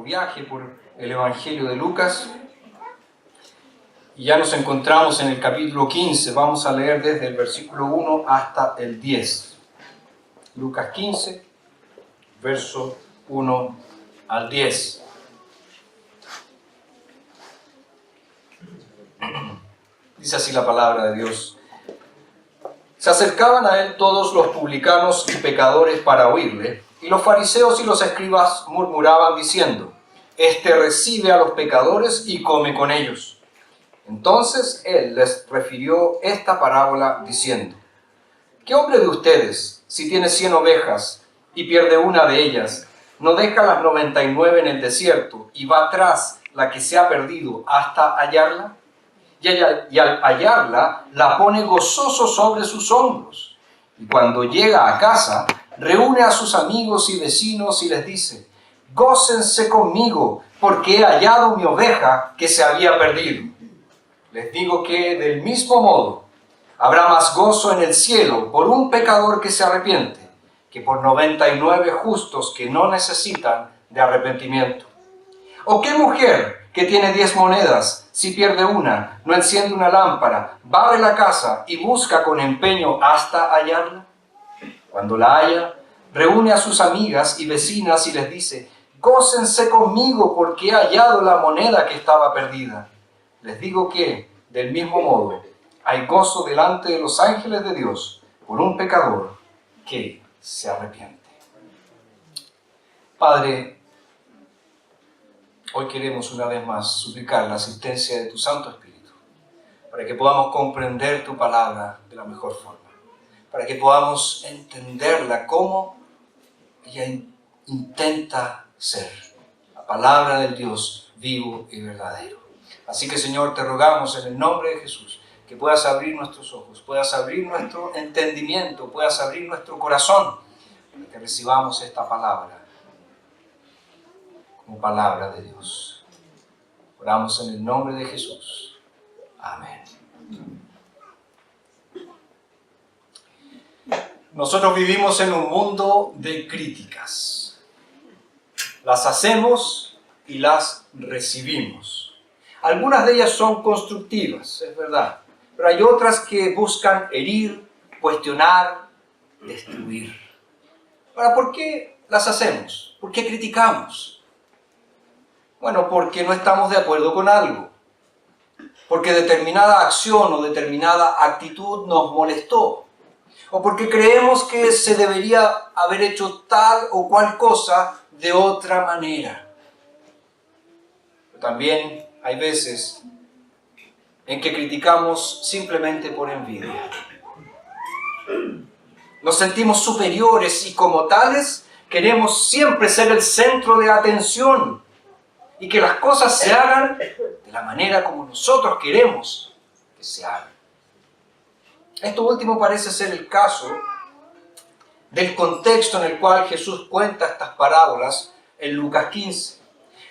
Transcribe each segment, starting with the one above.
viaje por el Evangelio de Lucas. Y ya nos encontramos en el capítulo 15. Vamos a leer desde el versículo 1 hasta el 10. Lucas 15, verso 1 al 10. Dice así la palabra de Dios. Se acercaban a él todos los publicanos y pecadores para oírle, y los fariseos y los escribas murmuraban diciendo: Este recibe a los pecadores y come con ellos. Entonces él les refirió esta parábola diciendo: ¿Qué hombre de ustedes, si tiene 100 ovejas y pierde una de ellas, no deja las 99 en el desierto y va tras la que se ha perdido hasta hallarla? Y al hallarla, la pone gozoso sobre sus hombros. Y cuando llega a casa, reúne a sus amigos y vecinos y les dice: Gócense conmigo, porque he hallado mi oveja que se había perdido. Les digo que del mismo modo habrá más gozo en el cielo por un pecador que se arrepiente, que por 99 justos que no necesitan de arrepentimiento. ¿O qué mujer que tiene 10 monedas, si pierde una, no enciende una lámpara, barre la casa y busca con empeño hasta hallarla? Cuando la halla, reúne a sus amigas y vecinas y les dice: Gócense conmigo porque he hallado la moneda que estaba perdida. Les digo que, del mismo modo, hay gozo delante de los ángeles de Dios por un pecador que se arrepiente. Padre, hoy queremos una vez más suplicar la asistencia de tu Santo Espíritu para que podamos comprender tu palabra de la mejor forma, para que podamos entenderla como ella intenta ser, la palabra del Dios vivo y verdadero. Así que, Señor, te rogamos en el nombre de Jesús que puedas abrir nuestros ojos, puedas abrir nuestro entendimiento, puedas abrir nuestro corazón, para que recibamos esta palabra como palabra de Dios. Oramos en el nombre de Jesús. Amén. Nosotros vivimos en un mundo de críticas. Las hacemos y las recibimos. Algunas de ellas son constructivas, es verdad, pero hay otras que buscan herir, cuestionar, destruir. Ahora, ¿por qué las hacemos? ¿Por qué criticamos? Bueno, porque no estamos de acuerdo con algo, porque determinada acción o determinada actitud nos molestó, o porque creemos que se debería haber hecho tal o cual cosa de otra manera. Pero también hay veces en que criticamos simplemente por envidia. Nos sentimos superiores y como tales queremos siempre ser el centro de atención y que las cosas se hagan de la manera como nosotros queremos que se hagan. Esto último parece ser el caso del contexto en el cual Jesús cuenta estas parábolas en Lucas 15.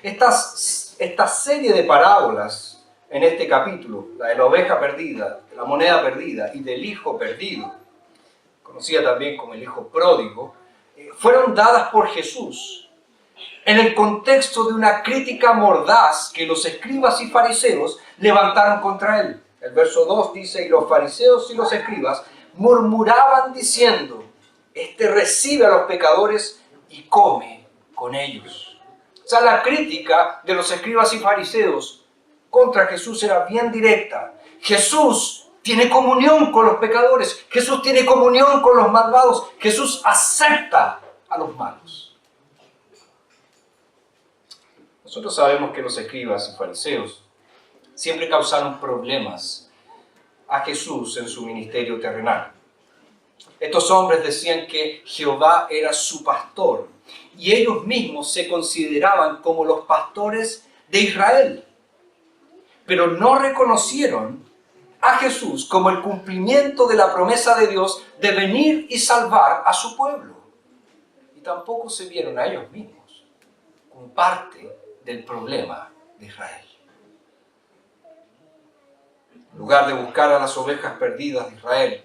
Esta serie de parábolas en este capítulo, la de la oveja perdida, de la moneda perdida y del hijo perdido, conocida también como el hijo pródigo, fueron dadas por Jesús en el contexto de una crítica mordaz que los escribas y fariseos levantaron contra él. El verso 2 dice: y los fariseos y los escribas murmuraban diciendo: Este recibe a los pecadores y come con ellos. O sea, la crítica de los escribas y fariseos contra Jesús era bien directa. Jesús tiene comunión con los pecadores, Jesús tiene comunión con los malvados, Jesús acepta a los malos. Nosotros sabemos que los escribas y fariseos siempre causaron problemas a Jesús en su ministerio terrenal. Estos hombres decían que Jehová era su pastor y ellos mismos se consideraban como los pastores de Israel, pero no reconocieron a Jesús como el cumplimiento de la promesa de Dios de venir y salvar a su pueblo. Y tampoco se vieron a ellos mismos como parte del problema de Israel. En lugar de buscar a las ovejas perdidas de Israel,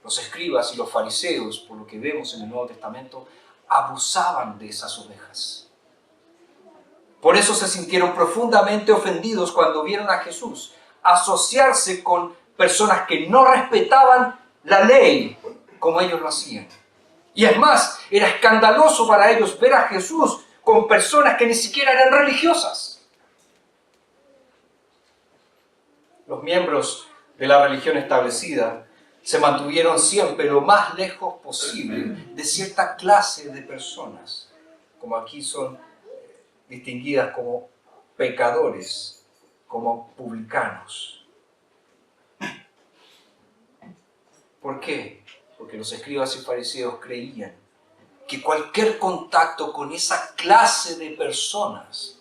los escribas y los fariseos, por lo que vemos en el Nuevo Testamento, abusaban de esas ovejas. Por eso se sintieron profundamente ofendidos cuando vieron a Jesús asociarse con personas que no respetaban la ley como ellos lo hacían. Y es más, era escandaloso para ellos ver a Jesús con personas que ni siquiera eran religiosas. Los miembros de la religión establecida se mantuvieron siempre lo más lejos posible de cierta clase de personas, como aquí son distinguidas como pecadores, como publicanos. ¿Por qué? Porque los escribas y fariseos creían que cualquier contacto con esa clase de personas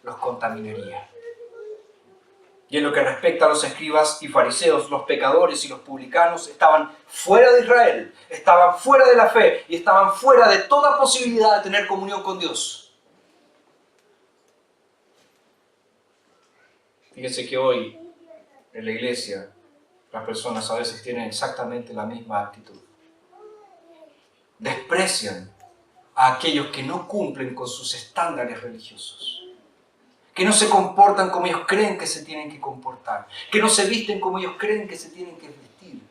los contaminaría. Y en lo que respecta a los escribas y fariseos, los pecadores y los publicanos estaban fuera de Israel, estaban fuera de la fe y estaban fuera de toda posibilidad de tener comunión con Dios. Fíjense que hoy en la iglesia las personas a veces tienen exactamente la misma actitud. Desprecian a aquellos que no cumplen con sus estándares religiosos, que no se comportan como ellos creen que se tienen que comportar, que no se visten como ellos creen que se tienen que vestir.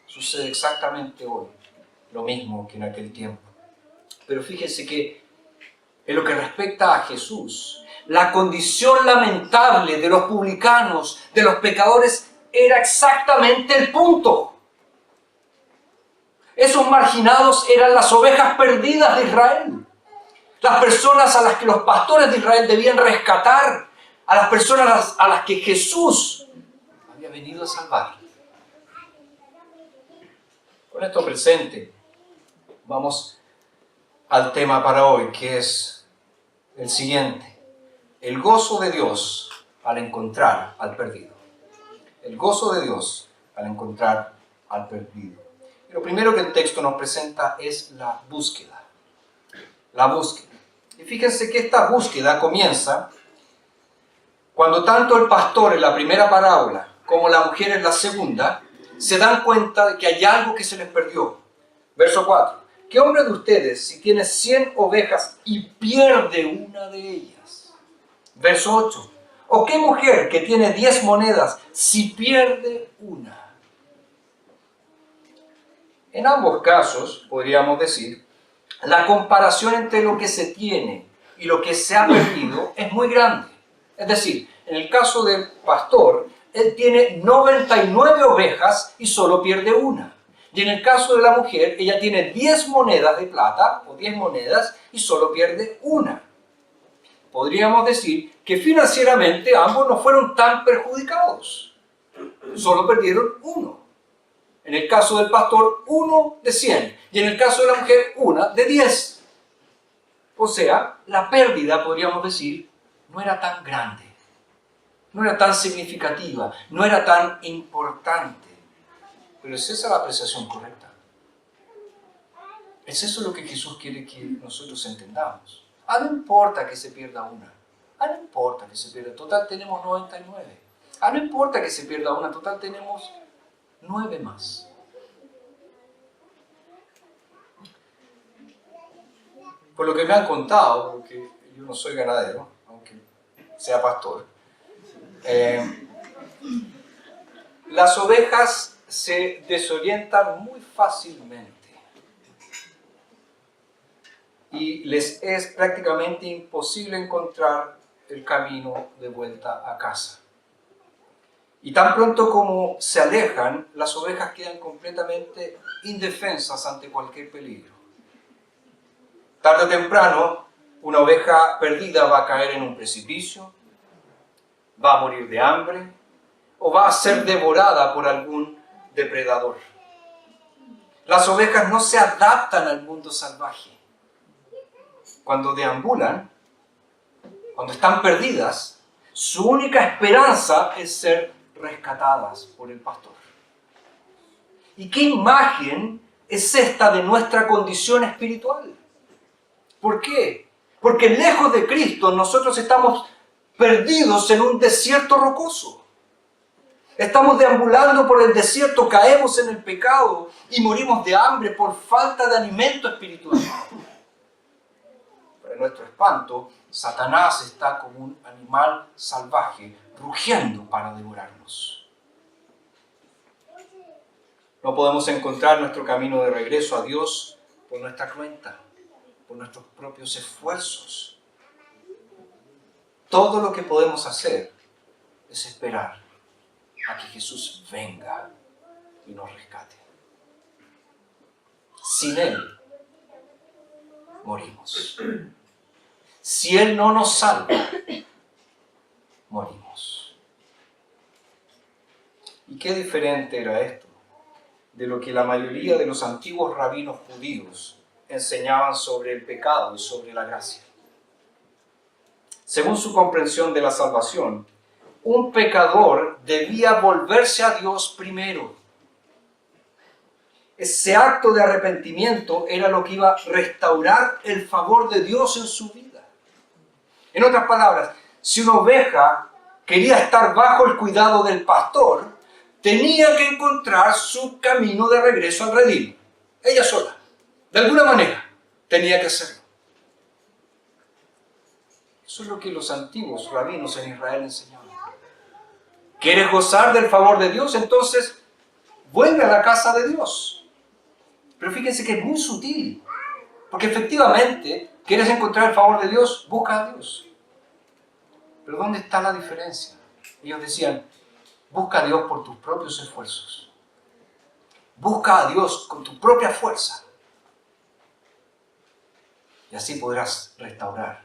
Sucede exactamente hoy lo mismo que en aquel tiempo. Pero fíjense que en lo que respecta a Jesús, la condición lamentable de los publicanos, de los pecadores, era exactamente el punto. Esos marginados eran las ovejas perdidas de Israel. Las personas a las que los pastores de Israel debían rescatar, a las personas a las que Jesús había venido a salvar. Con esto presente, vamos al tema para hoy, que es el siguiente: el gozo de Dios al encontrar al perdido. El gozo de Dios al encontrar al perdido. Y lo primero que el texto nos presenta es la búsqueda. La búsqueda. Y fíjense que esta búsqueda comienza cuando tanto el pastor en la primera parábola como la mujer en la segunda se dan cuenta de que hay algo que se les perdió. Verso 4. ¿Qué hombre de ustedes, si tiene 100 ovejas y pierde una de ellas? Verso 8. ¿O qué mujer que tiene 10 monedas, si pierde una? En ambos casos, podríamos decir, la comparación entre lo que se tiene y lo que se ha perdido es muy grande. Es decir, en el caso del pastor, él tiene 99 ovejas y solo pierde una. Y en el caso de la mujer, ella tiene 10 monedas de plata o 10 monedas y solo pierde una. Podríamos decir que financieramente ambos no fueron tan perjudicados. Solo perdieron uno. En el caso del pastor, 1 de 100. Y en el caso de la mujer, 1 de 10. O sea, la pérdida, podríamos decir, no era tan grande. No era tan significativa. No era tan importante. Pero ¿es esa la apreciación correcta? ¿Es eso lo que Jesús quiere que nosotros entendamos? No importa que se pierda una. No importa que se pierda. Total tenemos 99. No importa que se pierda una. Total tenemos 9 más. Por lo que me han contado, porque yo no soy ganadero, aunque sea pastor, las ovejas se desorientan muy fácilmente y les es prácticamente imposible encontrar el camino de vuelta a casa. Y tan pronto como se alejan, las ovejas quedan completamente indefensas ante cualquier peligro. Tarde o temprano, una oveja perdida va a caer en un precipicio, va a morir de hambre o va a ser devorada por algún depredador. Las ovejas no se adaptan al mundo salvaje. Cuando deambulan, cuando están perdidas, su única esperanza es ser rescatadas por el pastor. ¿Y qué imagen es esta de nuestra condición espiritual? ¿Por qué? Porque lejos de Cristo nosotros estamos perdidos en un desierto rocoso. Estamos deambulando por el desierto, caemos en el pecado y morimos de hambre por falta de alimento espiritual. Para nuestro espanto, Satanás está como un animal salvaje, rugiendo para devorarnos. No podemos encontrar nuestro camino de regreso a Dios por nuestra cuenta, por nuestros propios esfuerzos. Todo lo que podemos hacer es esperar a que Jesús venga y nos rescate. Sin Él, morimos. Si Él no nos salva, morimos. ¿Y qué diferente era esto de lo que la mayoría de los antiguos rabinos judíos enseñaban sobre el pecado y sobre la gracia? Según su comprensión de la salvación, un pecador debía volverse a Dios primero. Ese acto de arrepentimiento era lo que iba a restaurar el favor de Dios en su vida. En otras palabras, si una oveja quería estar bajo el cuidado del pastor, tenía que encontrar su camino de regreso al redil. Ella sola, de alguna manera, tenía que hacerlo. Eso es lo que los antiguos rabinos en Israel enseñaban. ¿Quieres gozar del favor de Dios? Entonces, vuelve a la casa de Dios. Pero fíjense que es muy sutil, porque efectivamente, ¿quieres encontrar el favor de Dios? Busca a Dios. Pero ¿dónde está la diferencia? Ellos decían, busca a Dios por tus propios esfuerzos. Busca a Dios con tu propia fuerza. Y así podrás restaurar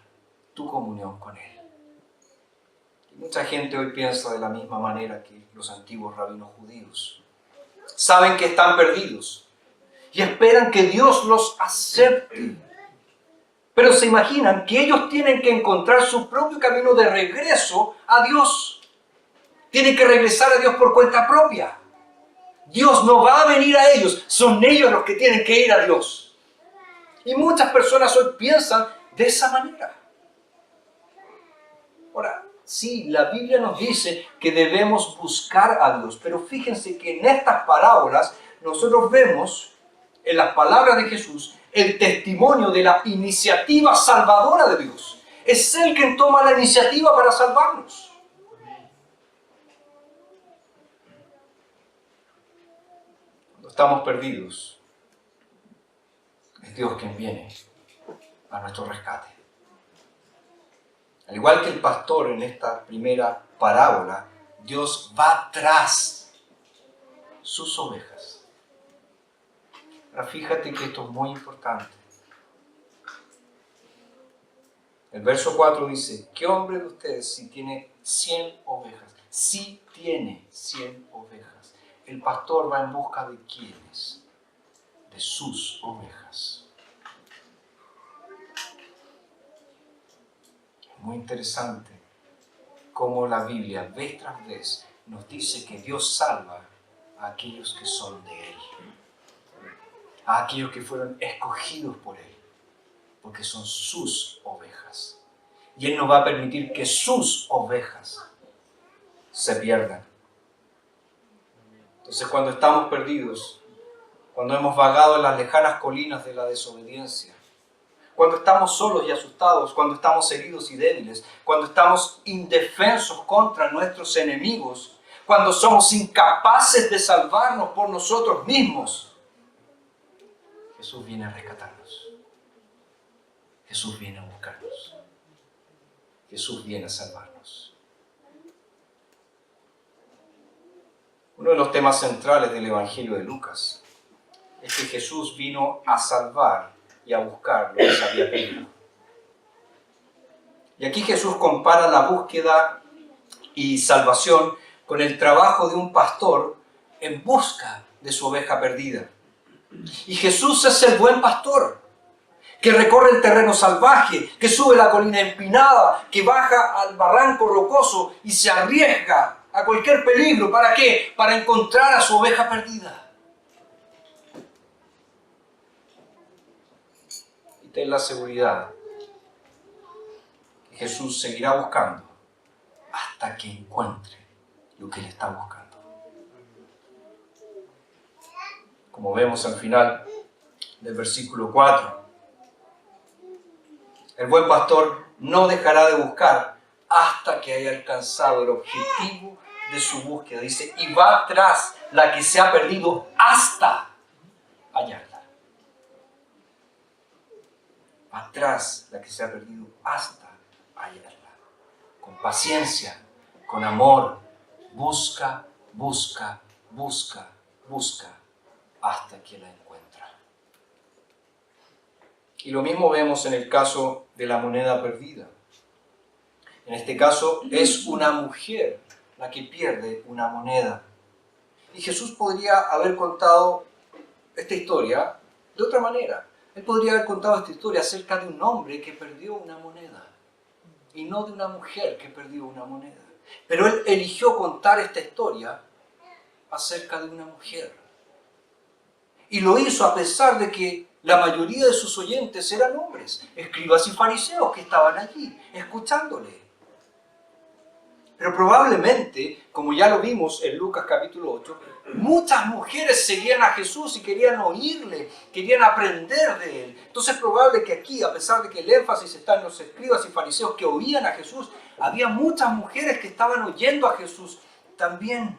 tu comunión con Él. Y mucha gente hoy piensa de la misma manera que los antiguos rabinos judíos. Saben que están perdidos y esperan que Dios los acepte. Pero se imaginan que ellos tienen que encontrar su propio camino de regreso a Dios. Tienen que regresar a Dios por cuenta propia. Dios no va a venir a ellos, son ellos los que tienen que ir a Dios. Y muchas personas hoy piensan de esa manera. Ahora, sí, la Biblia nos dice que debemos buscar a Dios, pero fíjense que en estas parábolas nosotros vemos, en las palabras de Jesús, el testimonio de la iniciativa salvadora de Dios. Es Él quien toma la iniciativa para salvarnos. Cuando estamos perdidos, es Dios quien viene a nuestro rescate. Al igual que el pastor en esta primera parábola, Dios va tras sus ovejas. Ahora fíjate que esto es muy importante. El verso 4 dice, ¿qué hombre de ustedes si tiene 100 ovejas? Si tiene 100 ovejas. El pastor va en busca de ¿quiénes? De sus ovejas. Es muy interesante cómo la Biblia, vez tras vez, nos dice que Dios salva a aquellos que son de Él. A aquellos que fueron escogidos por Él, porque son sus ovejas. Y Él no va a permitir que sus ovejas se pierdan. Entonces, cuando estamos perdidos, cuando hemos vagado en las lejanas colinas de la desobediencia, cuando estamos solos y asustados, cuando estamos heridos y débiles, cuando estamos indefensos contra nuestros enemigos, cuando somos incapaces de salvarnos por nosotros mismos, Jesús viene a rescatarnos. Jesús viene a buscarnos. Jesús viene a salvarnos. Uno de los temas centrales del Evangelio de Lucas es que Jesús vino a salvar y a buscar lo que se había perdido. Y aquí Jesús compara la búsqueda y salvación con el trabajo de un pastor en busca de su oveja perdida. Y Jesús es el buen pastor, que recorre el terreno salvaje, que sube la colina empinada, que baja al barranco rocoso y se arriesga a cualquier peligro. ¿Para qué? Para encontrar a su oveja perdida. Y ten la seguridad que Jesús seguirá buscando hasta que encuentre lo que Él está buscando. Como vemos al final del versículo 4, El buen pastor no dejará de buscar hasta que haya alcanzado el objetivo de su búsqueda. Dice, y va tras la que se ha perdido hasta hallarla. Va tras la que se ha perdido hasta hallarla. Con paciencia, con amor, busca, busca, busca, busca, hasta que la encuentra. Y lo mismo vemos en el caso de la moneda perdida. En este caso es una mujer la que pierde una moneda. Y Jesús podría haber contado esta historia de otra manera. Él podría haber contado esta historia acerca de un hombre que perdió una moneda y no de una mujer que perdió una moneda. Pero él eligió contar esta historia acerca de una mujer. Y lo hizo a pesar de que la mayoría de sus oyentes eran hombres, escribas y fariseos que estaban allí, escuchándole. Pero probablemente, como ya lo vimos en Lucas capítulo 8, muchas mujeres seguían a Jesús y querían oírle, querían aprender de él. Entonces es probable que aquí, a pesar de que el énfasis está en los escribas y fariseos que oían a Jesús, había muchas mujeres que estaban oyendo a Jesús también.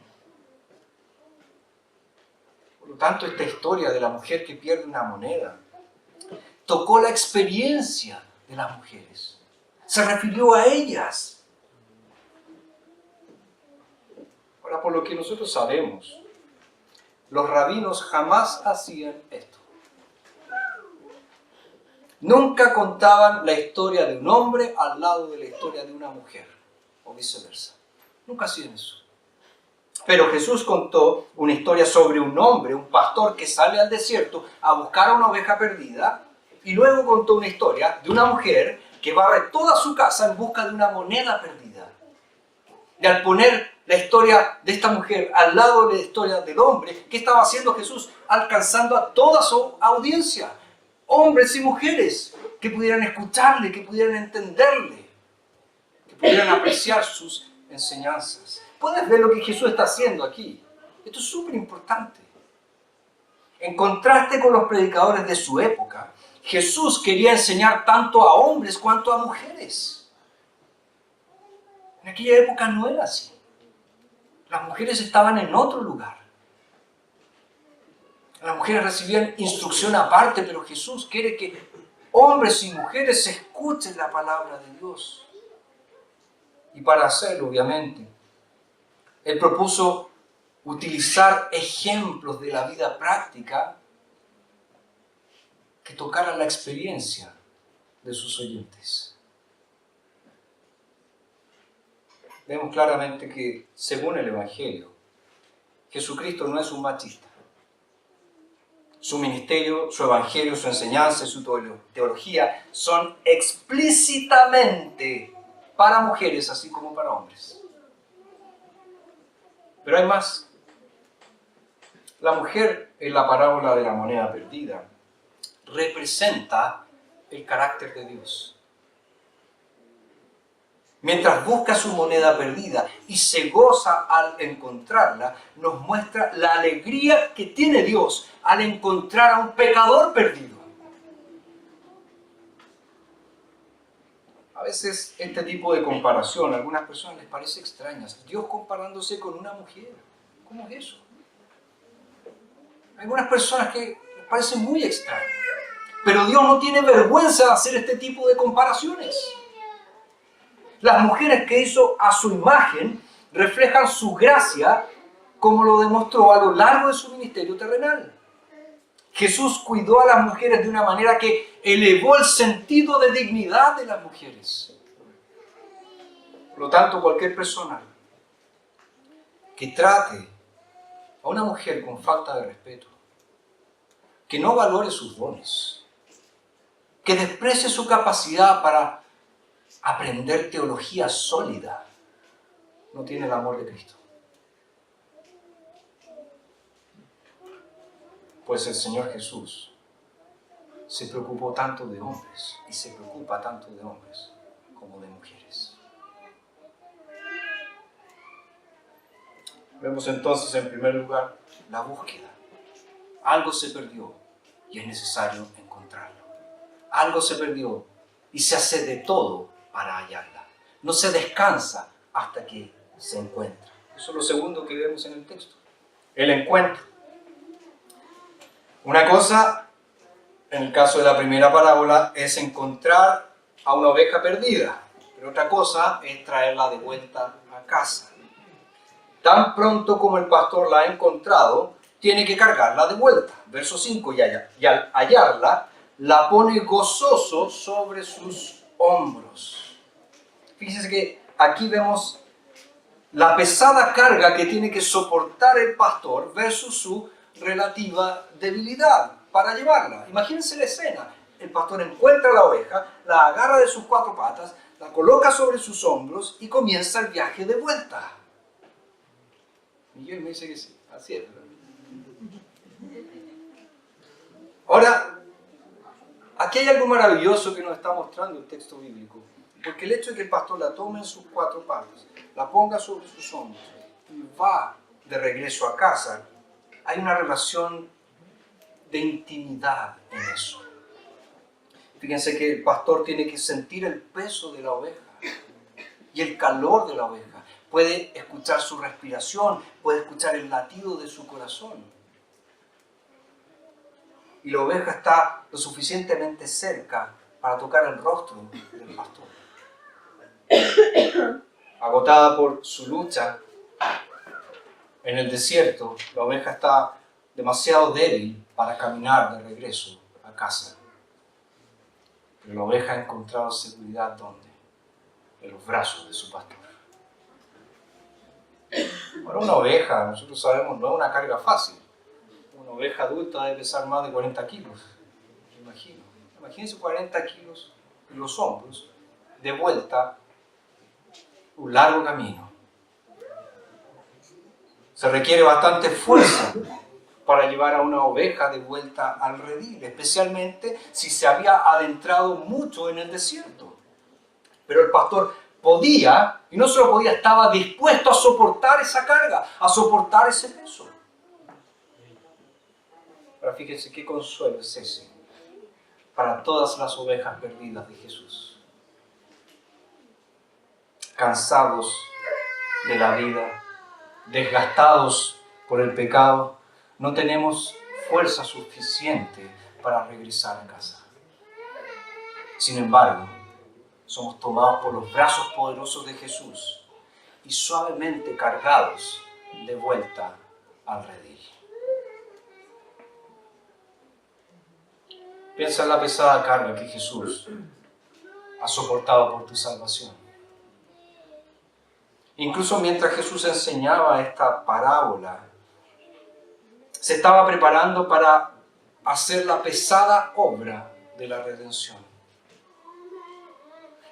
Por lo tanto, esta historia de la mujer que pierde una moneda tocó la experiencia de las mujeres. Se refirió a ellas. Ahora, por lo que nosotros sabemos, los rabinos jamás hacían esto. Nunca contaban la historia de un hombre al lado de la historia de una mujer, o viceversa. Nunca hacían eso. Pero Jesús contó una historia sobre un hombre, un pastor que sale al desierto a buscar a una oveja perdida, y luego contó una historia de una mujer que barre toda su casa en busca de una moneda perdida. Y al poner la historia de esta mujer al lado de la historia del hombre, ¿qué estaba haciendo Jesús? Alcanzando a toda su audiencia, hombres y mujeres, que pudieran escucharle, que pudieran entenderle, que pudieran apreciar sus enseñanzas. Puedes ver lo que Jesús está haciendo aquí. Esto es súper importante. En contraste con los predicadores de su época, Jesús quería enseñar tanto a hombres cuanto a mujeres. En aquella época no era así. Las mujeres estaban en otro lugar. Las mujeres recibían instrucción aparte, pero Jesús quiere que hombres y mujeres escuchen la palabra de Dios. Y para hacerlo, obviamente, Él propuso utilizar ejemplos de la vida práctica que tocaran la experiencia de sus oyentes. Vemos claramente que, según el Evangelio, Jesucristo no es un machista. Su ministerio, su evangelio, su enseñanza, su teología son explícitamente para mujeres así como para hombres. Pero hay más. La mujer en la parábola de la moneda perdida representa el carácter de Dios. Mientras busca su moneda perdida y se goza al encontrarla, nos muestra la alegría que tiene Dios al encontrar a un pecador perdido. A veces este tipo de comparación a algunas personas les parece extraña. Dios comparándose con una mujer. ¿Cómo es eso? Hay algunas personas que les parece muy extraño. Pero Dios no tiene vergüenza de hacer este tipo de comparaciones. Las mujeres que hizo a su imagen reflejan su gracia como lo demostró a lo largo de su ministerio terrenal. Jesús cuidó a las mujeres de una manera que elevó el sentido de dignidad de las mujeres. Por lo tanto, cualquier persona que trate a una mujer con falta de respeto, que no valore sus dones, que desprecie su capacidad para aprender teología sólida, no tiene el amor de Cristo. Pues el Señor Jesús se preocupó tanto de hombres y se preocupa tanto de hombres como de mujeres. Vemos entonces en primer lugar la búsqueda. Algo se perdió y es necesario encontrarlo. Algo se perdió y se hace de todo para hallarla. No se descansa hasta que se encuentra. Eso es lo segundo que vemos en el texto. El encuentro. Una cosa, en el caso de la primera parábola, es encontrar a una oveja perdida. Pero otra cosa es traerla de vuelta a casa. Tan pronto como el pastor la ha encontrado, tiene que cargarla de vuelta. Verso 5, y al hallarla, la pone gozoso sobre sus hombros. Fíjense que aquí vemos la pesada carga que tiene que soportar el pastor versus su relativa debilidad para llevarla. Imagínense la escena. El pastor encuentra a la oveja, la agarra de sus 4 patas, la coloca sobre sus hombros y comienza el viaje de vuelta. Miguel me dice que sí, así es, ¿verdad? Ahora, aquí hay algo maravilloso que nos está mostrando el texto bíblico. Porque el hecho de que el pastor la tome en sus 4 patas, la ponga sobre sus hombros y va de regreso a casa, hay una relación de intimidad en eso. Fíjense que el pastor tiene que sentir el peso de la oveja y el calor de la oveja. Puede escuchar su respiración, puede escuchar el latido de su corazón. Y la oveja está lo suficientemente cerca para tocar el rostro del pastor. Agotada por su lucha en el desierto, la oveja está demasiado débil para caminar de regreso a casa. Pero la oveja ha encontrado seguridad ¿dónde? En los brazos de su pastor. Ahora, una oveja, nosotros sabemos, no es una carga fácil. Una oveja adulta debe pesar más de 40 kilos, me imagino. Imagínense 40 kilos en los hombros, de vuelta, un largo camino. Se requiere bastante fuerza para llevar a una oveja de vuelta al redil, especialmente si se había adentrado mucho en el desierto. Pero el pastor podía, y no solo podía, estaba dispuesto a soportar esa carga, a soportar ese peso. Ahora fíjense qué consuelo es ese para todas las ovejas perdidas de Jesús. Cansados de la vida, desgastados por el pecado, no tenemos fuerza suficiente para regresar a casa. Sin embargo, somos tomados por los brazos poderosos de Jesús y suavemente cargados de vuelta al redil. Piensa en la pesada carga que Jesús ha soportado por tu salvación. Incluso mientras Jesús enseñaba esta parábola, se estaba preparando para hacer la pesada obra de la redención.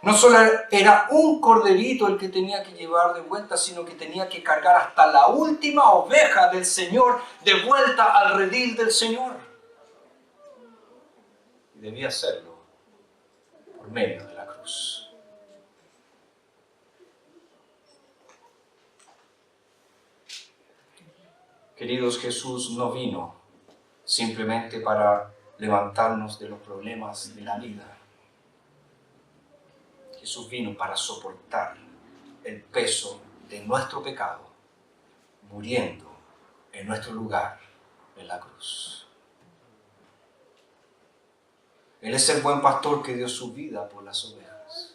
No solo era un corderito el que tenía que llevar de vuelta, sino que tenía que cargar hasta la última oveja del Señor de vuelta al redil del Señor. Y debía hacerlo por medio de la cruz. Queridos, Jesús no vino simplemente para levantarnos de los problemas de la vida. Jesús vino para soportar el peso de nuestro pecado, muriendo en nuestro lugar en la cruz. Él es el buen pastor que dio su vida por las ovejas.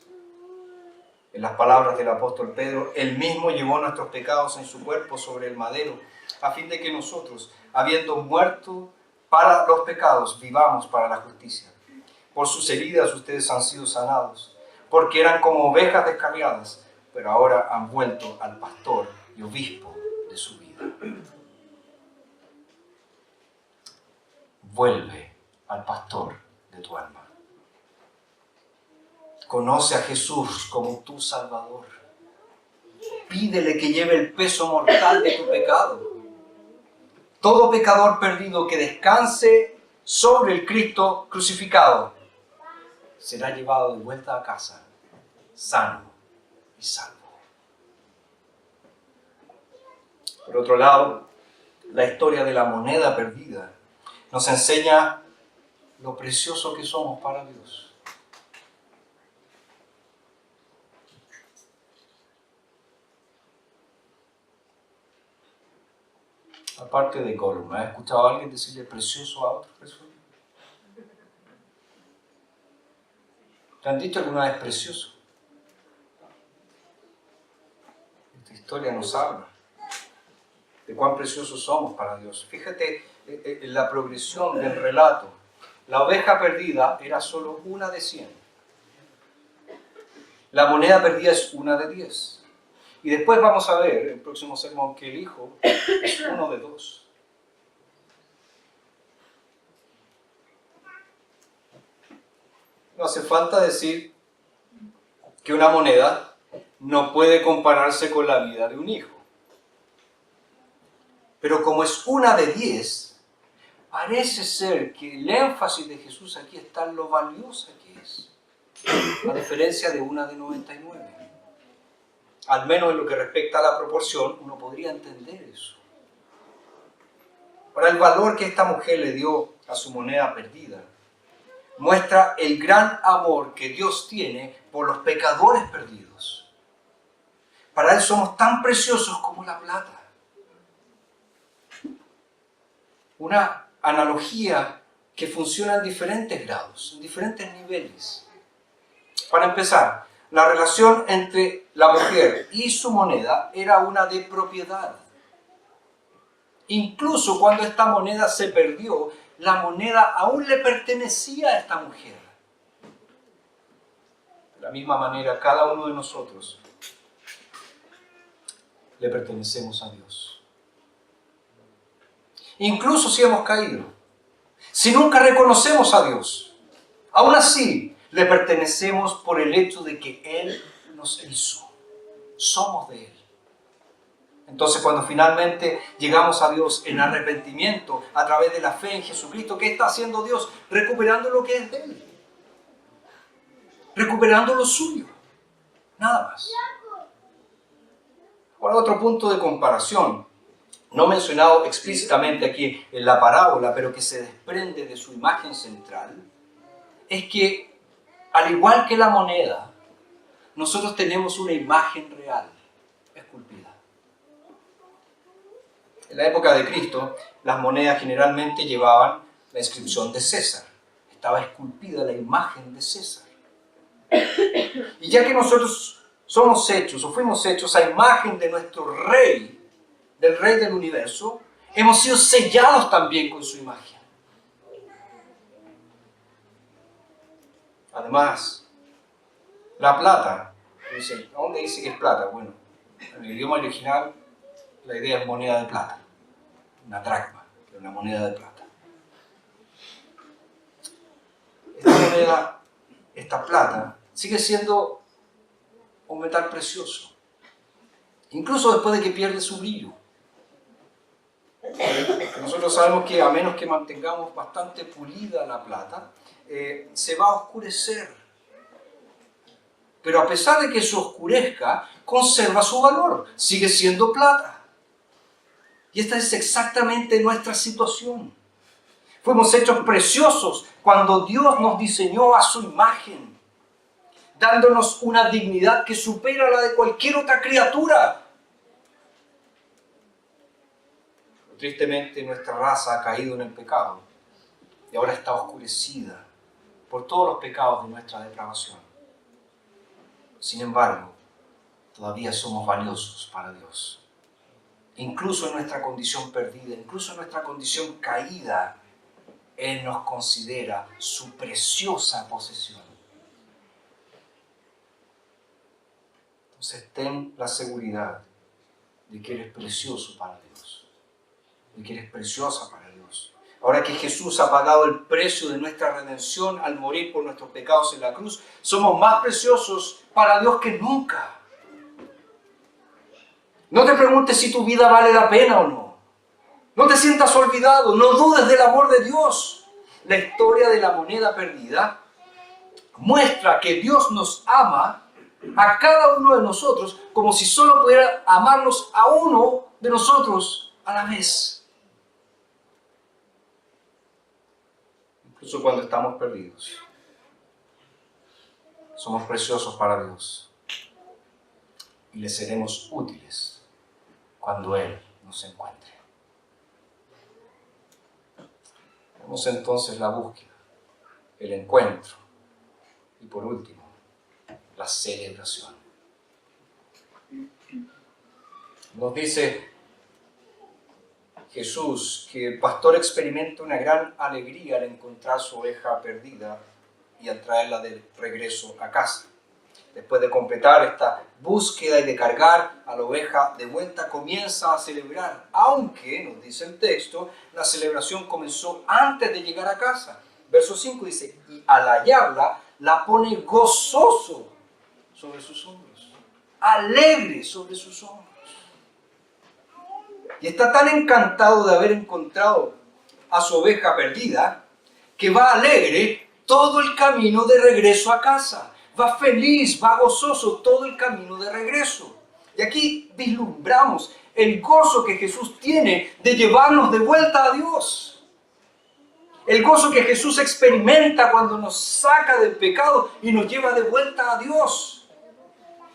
En las palabras del apóstol Pedro, Él mismo llevó nuestros pecados en su cuerpo sobre el madero, a fin de que nosotros, habiendo muerto para los pecados, vivamos para la justicia. Por sus heridas ustedes han sido sanados, porque eran como ovejas descarriadas, pero ahora han vuelto al pastor y obispo de su vida. Vuelve al pastor de tu alma. Conoce a Jesús como tu Salvador. Pídele que lleve el peso mortal de tu pecado. Todo pecador perdido que descanse sobre el Cristo crucificado será llevado de vuelta a casa, sano y salvo. Por otro lado, la historia de la moneda perdida nos enseña lo precioso que somos para Dios. Aparte de Gollum, ¿has escuchado a alguien decirle precioso a otra persona? ¿Te han dicho alguna vez precioso? Esta historia nos habla de cuán preciosos somos para Dios. Fíjate en la progresión del relato. La oveja perdida era solo una de 100. La moneda perdida es una de 10. Y después vamos a ver, en el próximo sermón, que el hijo es uno de 2. No hace falta decir que una moneda no puede compararse con la vida de un hijo. Pero como es una de 10, parece ser que el énfasis de Jesús aquí está en lo valiosa que es, a diferencia de una de 99. Al menos en lo que respecta a la proporción, uno podría entender eso. Ahora, el valor que esta mujer le dio a su moneda perdida muestra el gran amor que Dios tiene por los pecadores perdidos. Para Él somos tan preciosos como la plata. Una analogía que funciona en diferentes grados, en diferentes niveles. Para empezar, la relación entre la mujer y su moneda era una de propiedad. Incluso cuando esta moneda se perdió, la moneda aún le pertenecía a esta mujer. De la misma manera, cada uno de nosotros le pertenecemos a Dios. Incluso si hemos caído, si nunca reconocemos a Dios, aún así le pertenecemos por el hecho de que Él nos hizo. Somos de Él. Entonces, cuando finalmente llegamos a Dios en arrepentimiento, a través de la fe en Jesucristo, ¿qué está haciendo Dios? Recuperando lo que es de Él. Recuperando lo suyo. Nada más. Ahora, otro punto de comparación, no mencionado explícitamente aquí en la parábola, pero que se desprende de su imagen central, es que, al igual que la moneda, nosotros tenemos una imagen real, esculpida. En la época de Cristo, las monedas generalmente llevaban la inscripción de César. Estaba esculpida la imagen de César. Y ya que nosotros somos hechos, o fuimos hechos a imagen de nuestro Rey, del Rey del universo, hemos sido sellados también con su imagen. Además, la plata, ¿dónde dice que es plata? Bueno, en el idioma original la idea es moneda de plata, una dracma, una moneda de plata. Esta moneda, esta plata, sigue siendo un metal precioso, incluso después de que pierde su brillo. Nosotros sabemos que a menos que mantengamos bastante pulida la plata, se va a oscurecer. Pero a pesar de que se oscurezca, conserva su valor, sigue siendo plata. Y esta es exactamente nuestra situación. Fuimos hechos preciosos cuando Dios nos diseñó a su imagen, dándonos una dignidad que supera la de cualquier otra criatura. Tristemente, nuestra raza ha caído en el pecado y ahora está oscurecida por todos los pecados de nuestra depravación. Sin embargo, todavía somos valiosos para Dios. Incluso en nuestra condición perdida, incluso en nuestra condición caída, Él nos considera su preciosa posesión. Entonces, ten la seguridad de que eres precioso para Dios, de que eres preciosa para Dios. Ahora que Jesús ha pagado el precio de nuestra redención al morir por nuestros pecados en la cruz, somos más preciosos para Dios que nunca. No te preguntes si tu vida vale la pena o no. No te sientas olvidado, no dudes del amor de Dios. La historia de la moneda perdida muestra que Dios nos ama a cada uno de nosotros como si solo pudiera amarnos a uno de nosotros a la vez. Incluso cuando estamos perdidos, somos preciosos para Dios y le seremos útiles cuando Él nos encuentre. Tenemos entonces la búsqueda, el encuentro y por último, la celebración. Nos dice Jesús que el pastor experimenta una gran alegría al encontrar su oveja perdida y al traerla de regreso a casa. Después de completar esta búsqueda y de cargar a la oveja de vuelta, comienza a celebrar. Aunque, nos dice el texto, la celebración comenzó antes de llegar a casa. Verso 5 dice, y al hallarla, la pone gozoso sobre sus hombros, alegre sobre sus hombros. Y está tan encantado de haber encontrado a su oveja perdida, que va alegre todo el camino de regreso a casa. Va feliz, va gozoso todo el camino de regreso. Y aquí vislumbramos el gozo que Jesús tiene de llevarnos de vuelta a Dios. El gozo que Jesús experimenta cuando nos saca del pecado y nos lleva de vuelta a Dios.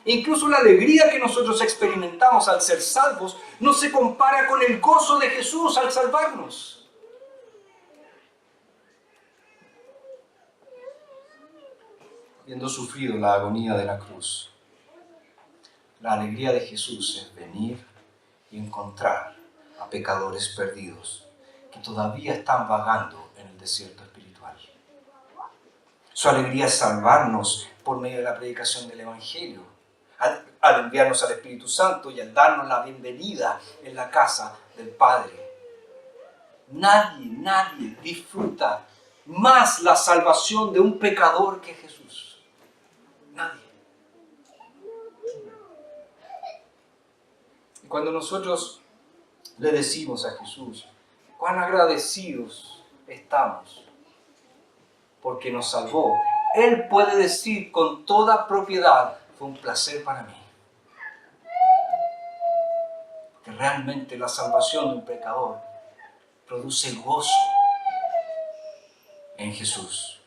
Incluso la alegría que nosotros experimentamos al ser salvos no se compara con el gozo de Jesús al salvarnos. Habiendo sufrido la agonía de la cruz, la alegría de Jesús es venir y encontrar a pecadores perdidos que todavía están vagando en el desierto espiritual. Su alegría es salvarnos por medio de la predicación del Evangelio, al enviarnos al Espíritu Santo y al darnos la bienvenida en la casa del Padre. Nadie disfruta más la salvación de un pecador que Jesús. Nadie. Y cuando nosotros le decimos a Jesús cuán agradecidos estamos porque nos salvó, Él puede decir con toda propiedad, fue un placer para mí. Que realmente la salvación de un pecador produce gozo en Jesús.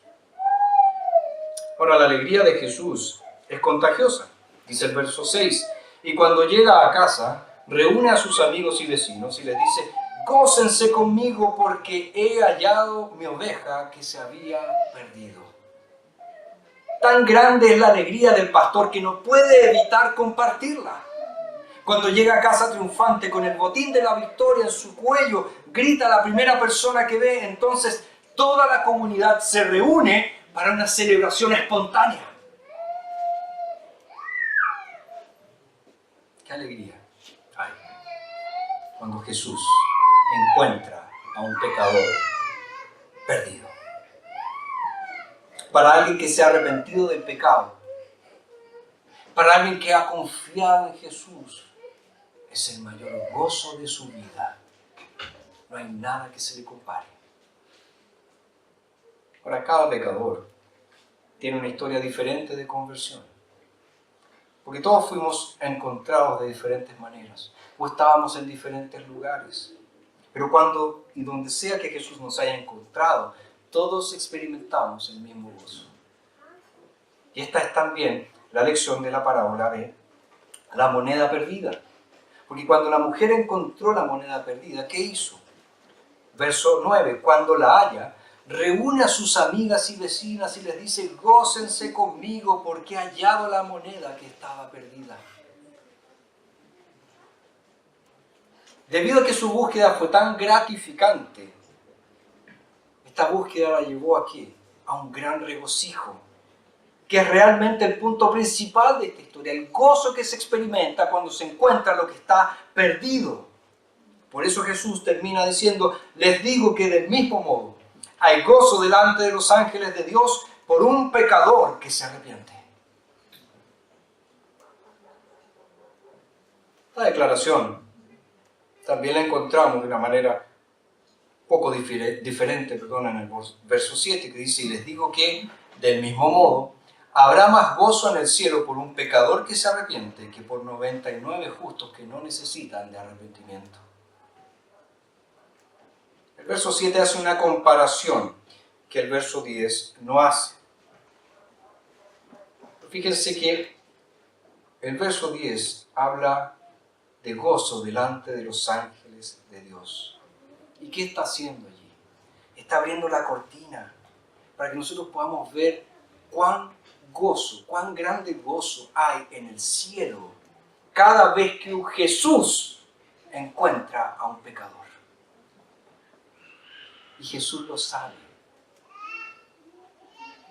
Ahora, la alegría de Jesús es contagiosa, dice el verso 6. Y cuando llega a casa, reúne a sus amigos y vecinos y les dice, gócense conmigo porque he hallado mi oveja que se había perdido. Tan grande es la alegría del pastor que no puede evitar compartirla. Cuando llega a casa triunfante con el botín de la victoria en su cuello, grita a la primera persona que ve, entonces toda la comunidad se reúne para una celebración espontánea. ¡Qué alegría hay cuando Jesús encuentra a un pecador perdido! Para alguien que se ha arrepentido del pecado, para alguien que ha confiado en Jesús, es el mayor gozo de su vida. No hay nada que se le compare. Ahora, cada pecador tiene una historia diferente de conversión. Porque todos fuimos encontrados de diferentes maneras, o estábamos en diferentes lugares. Pero cuando y donde sea que Jesús nos haya encontrado, todos experimentamos el mismo gozo. Y esta es también la lección de la parábola de la moneda perdida. Porque cuando la mujer encontró la moneda perdida, ¿qué hizo? Verso 9, cuando la halla, reúne a sus amigas y vecinas y les dice, gócense conmigo porque he hallado la moneda que estaba perdida. Debido a que su búsqueda fue tan gratificante, esta búsqueda la llevó aquí a un gran regocijo, que es realmente el punto principal de esta historia, el gozo que se experimenta cuando se encuentra lo que está perdido. Por eso Jesús termina diciendo, les digo que del mismo modo, hay gozo delante de los ángeles de Dios por un pecador que se arrepiente. Esta declaración también la encontramos de una manera poco diferente, en el verso 7, que dice, y les digo que del mismo modo, habrá más gozo en el cielo por un pecador que se arrepiente que por 99 justos que no necesitan de arrepentimiento. El verso 7 hace una comparación que el verso 10 no hace. Fíjense que el verso 10 habla de gozo delante de los ángeles de Dios. ¿Y qué está haciendo allí? está abriendo la cortina para que nosotros podamos ver cuán gozo, cuán grande gozo hay en el cielo cada vez que un Jesús encuentra a un pecador. Y Jesús lo sabe,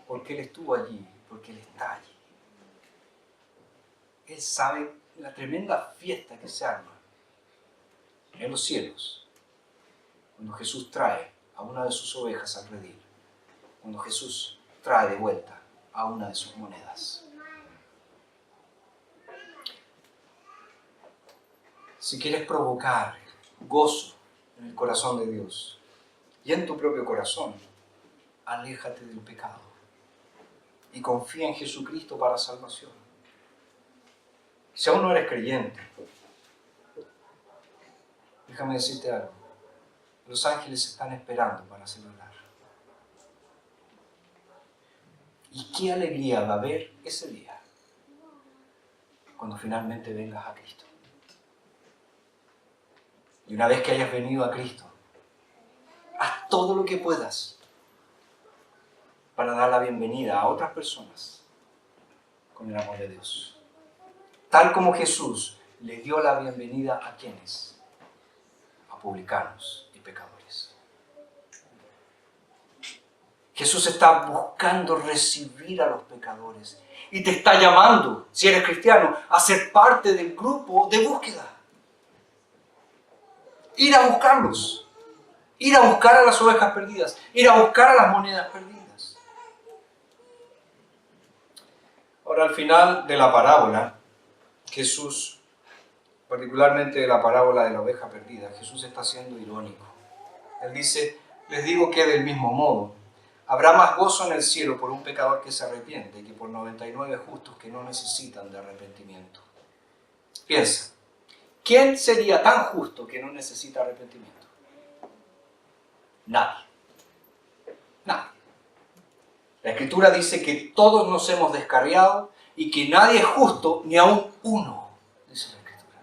porque Él estuvo allí, porque Él está allí. Él sabe la tremenda fiesta que se arma en los cielos cuando Jesús trae a una de sus ovejas al redil, cuando Jesús trae de vuelta a una de sus monedas. Si quieres provocar gozo en el corazón de Dios y en tu propio corazón, aléjate del pecado y confía en Jesucristo para salvación. Si aún no eres creyente, déjame decirte algo. Los ángeles están esperando para celebrar. Y qué alegría va a haber ese día cuando finalmente vengas a Cristo. Y una vez que hayas venido a Cristo, haz todo lo que puedas para dar la bienvenida a otras personas con el amor de Dios. Tal como Jesús le dio la bienvenida a quienes, a publicanos y pecadores. Jesús está buscando recibir a los pecadores y te está llamando, si eres cristiano, a ser parte del grupo de búsqueda. Ir a buscarlos, ir a buscar a las ovejas perdidas, ir a buscar a las monedas perdidas. Ahora, al final de la parábola, Jesús, particularmente de la parábola de la oveja perdida, Jesús está siendo irónico. Él dice, les digo que del mismo modo, habrá más gozo en el cielo por un pecador que se arrepiente que por 99 justos que no necesitan de arrepentimiento. Piensa, ¿quién sería tan justo que no necesita arrepentimiento? Nadie. Nadie. La Escritura dice que todos nos hemos descarriado y que nadie es justo, ni aun uno, dice la Escritura.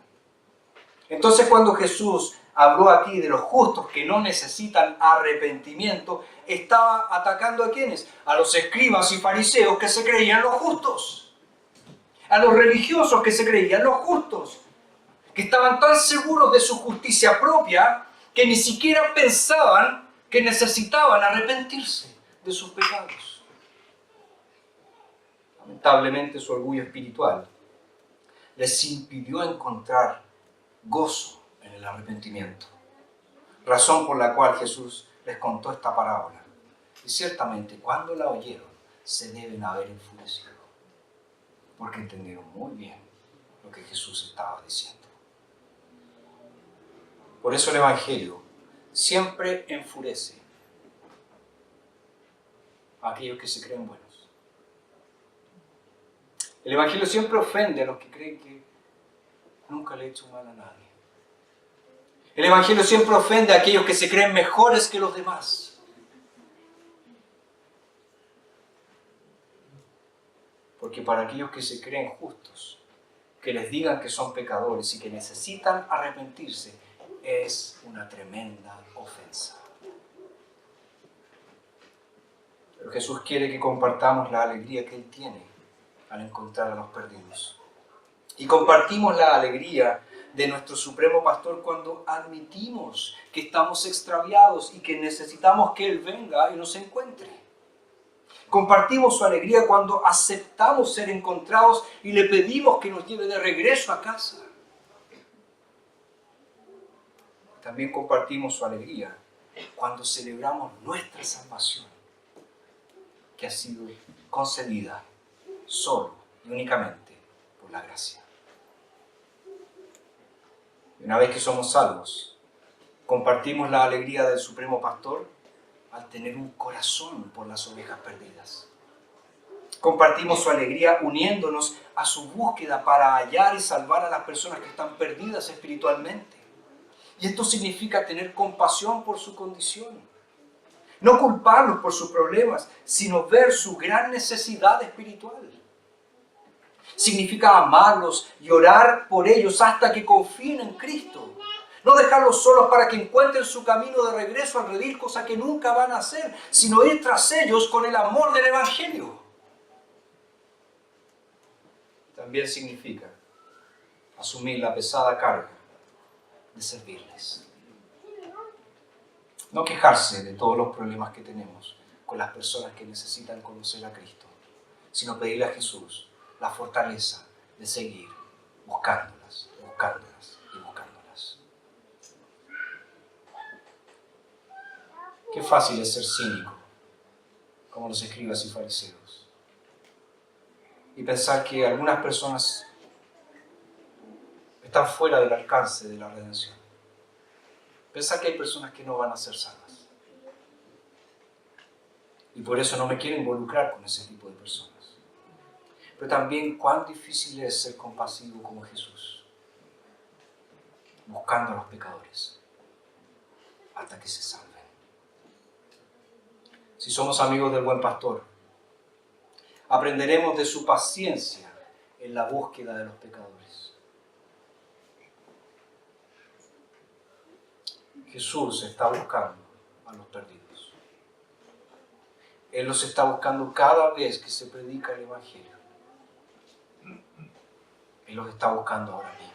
Entonces, cuando Jesús habló aquí de los justos que no necesitan arrepentimiento, estaba atacando ¿a quiénes? A los escribas y fariseos que se creían los justos. A los religiosos que se creían los justos. Que estaban tan seguros de su justicia propia que ni siquiera pensaban que necesitaban arrepentirse de sus pecados. Lamentablemente su orgullo espiritual les impidió encontrar gozo en el arrepentimiento, razón por la cual Jesús les contó esta parábola. Y ciertamente cuando la oyeron se deben haber enfurecido, porque entendieron muy bien lo que Jesús estaba diciendo. Por eso el Evangelio siempre enfurece a aquellos que se creen buenos. El Evangelio siempre ofende a los que creen que nunca le he hecho mal a nadie. El Evangelio siempre ofende a aquellos que se creen mejores que los demás. Porque para aquellos que se creen justos, que les digan que son pecadores y que necesitan arrepentirse, es una tremenda ofensa. Pero Jesús quiere que compartamos la alegría que Él tiene al encontrar a los perdidos. Y compartimos la alegría de nuestro Supremo Pastor cuando admitimos que estamos extraviados y que necesitamos que Él venga y nos encuentre. Compartimos su alegría cuando aceptamos ser encontrados y le pedimos que nos lleve de regreso a casa. También compartimos su alegría cuando celebramos nuestra salvación, que ha sido concedida solo y únicamente por la gracia. Y una vez que somos salvos, compartimos la alegría del Supremo Pastor al tener un corazón por las ovejas perdidas. Compartimos su alegría uniéndonos a su búsqueda para hallar y salvar a las personas que están perdidas espiritualmente. Y esto significa tener compasión por su condición. No culparlos por sus problemas, sino ver su gran necesidad espiritual. Significa amarlos y orar por ellos hasta que confíen en Cristo. No dejarlos solos para que encuentren su camino de regreso al redil, cosa que nunca van a hacer, sino ir tras ellos con el amor del Evangelio. También significa asumir la pesada carga de servirles. No quejarse de todos los problemas que tenemos con las personas que necesitan conocer a Cristo, sino pedirle a Jesús la fortaleza de seguir buscándolas y buscándolas. Qué fácil es ser cínico, como los escribas y fariseos, y pensar que algunas personas están fuera del alcance de la redención. Pensar que hay personas que no van a ser salvas. Y por eso no me quiero involucrar con ese tipo de personas. Pero también cuán difícil es ser compasivo como Jesús, buscando a los pecadores hasta que se salven. Si somos amigos del buen pastor, aprenderemos de su paciencia en la búsqueda de los pecadores. Jesús está buscando a los perdidos. Él los está buscando cada vez que se predica el Evangelio. Él los está buscando ahora mismo.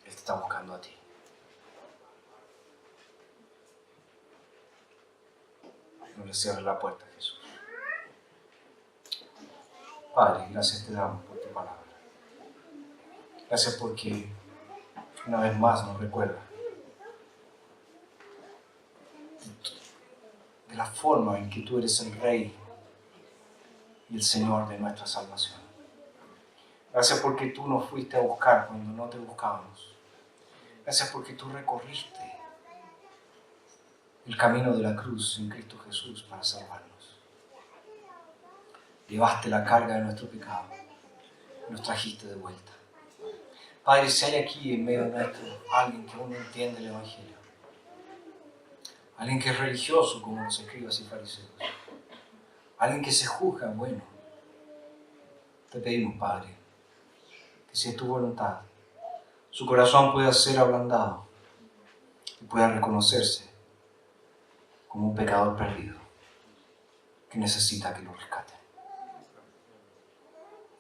Él te está buscando a ti. No le cierres la puerta a Jesús. Padre, gracias te damos por tu palabra. Gracias porque una vez más nos recuerda de la forma en que tú eres el Rey y el Señor de nuestra salvación. Gracias porque tú nos fuiste a buscar cuando no te buscábamos. Gracias porque tú recorriste el camino de la cruz en Cristo Jesús para salvarnos. Llevaste la carga de nuestro pecado, nos trajiste de vuelta. Padre, si hay aquí en medio nuestro alguien que aún no entiende el Evangelio, alguien que es religioso como los escribas y fariseos, alguien que se juzga bueno, te pedimos, Padre, que si es tu voluntad, su corazón pueda ser ablandado y pueda reconocerse como un pecador perdido que necesita que lo rescate.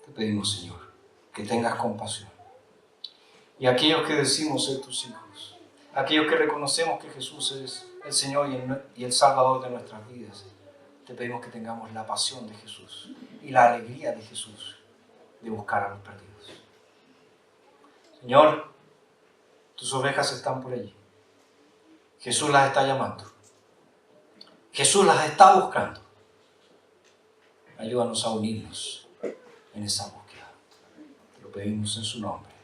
Te pedimos, Señor, que tengas compasión. Y aquellos que decimos ser tus hijos, aquellos que reconocemos que Jesús es el Señor y el Salvador de nuestras vidas, te pedimos que tengamos la pasión de Jesús y la alegría de Jesús de buscar a los perdidos. Señor, tus ovejas están por allí. Jesús las está llamando. Jesús las está buscando. Ayúdanos a unirnos en esa búsqueda. Te lo pedimos en su nombre.